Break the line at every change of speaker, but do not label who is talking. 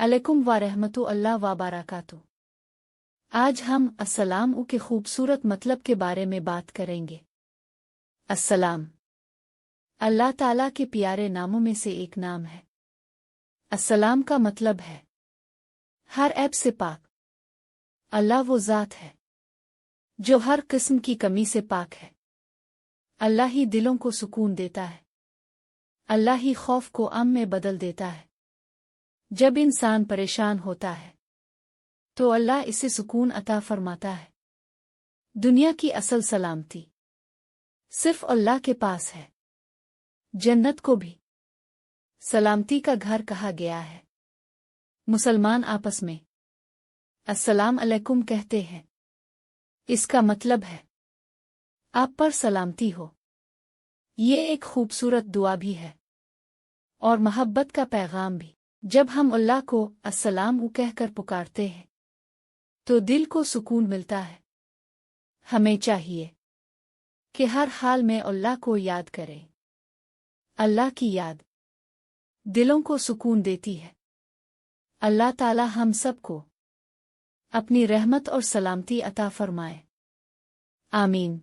अलैकुम व रहमतुल्लाह व बरकातुहू। आज हम अस्सलाम के खूबसूरत मतलब के बारे में बात करेंगे। अस्सलाम अल्लाह ताला के प्यारे नामों में से एक नाम है। अस्सलाम का मतलब है हर ऐब से पाक। अल्लाह वो ज़ात है जो हर किस्म की कमी से पाक है। अल्लाह ही दिलों को सुकून देता है। अल्लाह ही खौफ को अमन में बदल देता है। जब इंसान परेशान होता है तो अल्लाह इसे सुकून अता फरमाता है। दुनिया की असल सलामती सिर्फ अल्लाह के पास है। जन्नत को भी सलामती का घर कहा गया है। मुसलमान आपस में अस्सलाम अलैकुम कहते हैं। इसका मतलब है आप पर सलामती हो। ये एक खूबसूरत दुआ भी है और मोहब्बत का पैगाम भी। जब हम अल्लाह को अस्सलाम कहकर पुकारते हैं तो दिल को सुकून मिलता है। हमें चाहिए कि हर हाल में अल्लाह को याद करें। अल्लाह की याद दिलों को सुकून देती है। अल्लाह ताला हम सबको अपनी रहमत और सलामती अता फरमाए। आमीन।